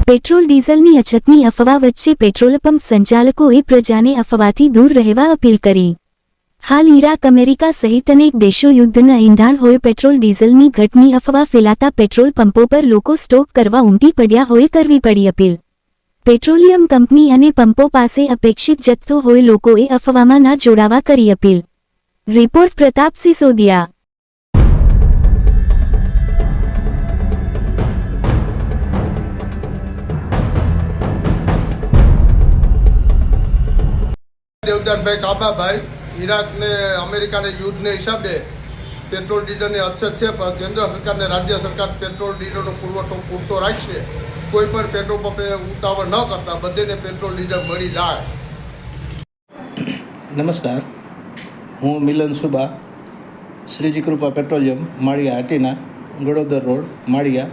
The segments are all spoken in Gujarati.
પેટ્રોલ ડીઝલની અછતની અફવા વચ્ચે પેટ્રોલ પંપ સંચાલકોએ પ્રજાને અફવાથી દૂર રહેવા અપીલ કરી। હાલ ઈરાક, અમેરિકા સહિત અનેક દેશો યુદ્ધના ઈંધણ હોય પેટ્રોલ ડીઝલની ઘટની અફવા ફેલાતા પેટ્રોલ પંપો પર લોકો સ્ટોક કરવા ઉમટી પડ્યા હોય કરવી પડી અપીલ। પેટ્રોલિયમ કંપની અને પંપો પાસે અપેક્ષિત જથ્થો હોય લોકોએ અફવામાં ના જોડાવા કરી અપીલ। રિપોર્ટ પ્રતાપ સિસોદિયા। દેવદાનભાઈ કાબાભાઈ, ઈરાક ને અમેરિકા ને યુદ્ધ ને હિસાબે પેટ્રોલ ડીઝલ ની અછત છે, પણ કેન્દ્ર સરકાર ને રાજ્ય સરકાર પેટ્રોલ ડીઝલ નો પુરવઠો પૂરતો રાખશે। કોઈ પણ પેટ્રોલ પંપે ઉતાવળ ન કરતા બધેને પેટ્રોલ ડીઝલ મળી જાય। નમસ્કાર, હું મિલન સુબા, શ્રીજી કૃપા પેટ્રોલિયમ, માળિયા હાટીના, ગળોદર રોડ, માળિયા।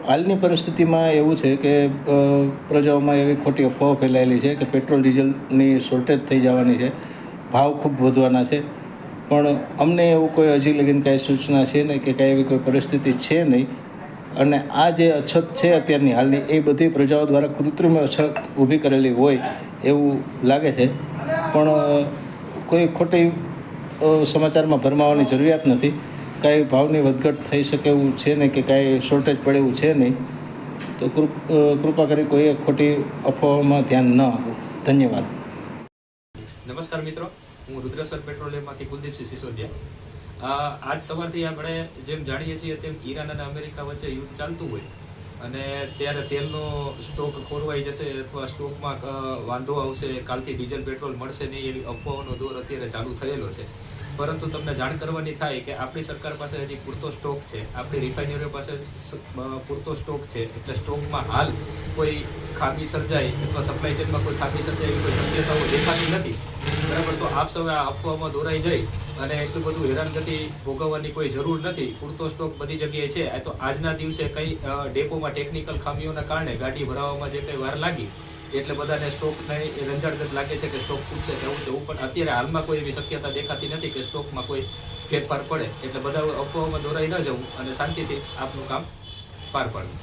હાલની પરિસ્થિતિમાં એવું છે કે પ્રજાઓમાં એવી ખોટી અફવાઓ ફેલાયેલી છે કે પેટ્રોલ ડીઝલની શોર્ટેજ થઈ જવાની છે, ભાવ ખૂબ વધવાના છે, પણ અમને એવું કોઈ હજી લગીને કાંઈ સૂચના છે નહીં કે કાંઈ એવી કોઈ પરિસ્થિતિ છે નહીં। અને આ જે અછત છે અત્યારની હાલની, એ બધી પ્રજાઓ દ્વારા કૃત્રિમ અછત ઊભી કરેલી હોય એવું લાગે છે, પણ કોઈ ખોટી સમાચારમાં ભરમાવાની જરૂરિયાત નથી। કાંઈ ભાવની વધઘટ થઈ શકે એવું છે નહીં કે કાંઈ શોર્ટેજ પડે એવું છે નહીં, તો કૃપા કરી કોઈએ ખોટી અફવાઓમાં ધ્યાન ન આપો। ધન્યવાદ। નમસ્કાર મિત્રો, હું રુદ્રેશ્વર પેટ્રોલિયમમાંથી કુલદીપસિંહ સિસોદિયા। આજ સવારથી આપણે જેમ જાણીએ છીએ તેમ ઈરાન અને અમેરિકા વચ્ચે યુદ્ધ ચાલતું હોય અને ત્યારે તેલનો સ્ટોક ખોરવાઈ જશે અથવા સ્ટોકમાં વાંધો આવશે, કાલથી ડીઝલ પેટ્રોલ મળશે નહીં એવી અફવાઓનો દોર અત્યારે ચાલુ થયેલો છે। પરંતુ તમને જાણ કરવાની થાય કે આપણી સરકાર પાસે હજી પૂરતો સ્ટોક છે, આપણી રિફાઇનરીઓ પાસે પૂરતો સ્ટોક છે, એટલે સ્ટોકમાં હાલ કોઈ ખામી સર્જાય અથવા સપ્લાય ચેનમાં કોઈ ખામી સર્જાય એવી કોઈ શક્યતાઓ દેખાતી નથી, બરાબર। તો આપ સૌએ આ અફવાઓમાં દોરાઈ જઈ અને એટલું બધું હેરાનગતિ ભોગવવાની કોઈ જરૂર નથી, પૂરતો સ્ટોક બધી જગ્યાએ છે। તો આજના દિવસે કઈ ડેપોમાં ટેકનિકલ ખામીઓના કારણે ગાડી ભરાવામાં જે કંઈ વાર લાગી એટલે બધાને સ્ટોકને રંજાડગત લાગે છે કે સ્ટોક ખૂટશે તેવું, પણ અત્યારે હાલમાં કોઈ એવી શક્યતા દેખાતી નથી કે સ્ટોકમાં કોઈ ફેરફાર પડે, એટલે બધા અફવાઓમાં દોરાઈ ન જવું અને શાંતિથી આપનું કામ પાર પાડવું।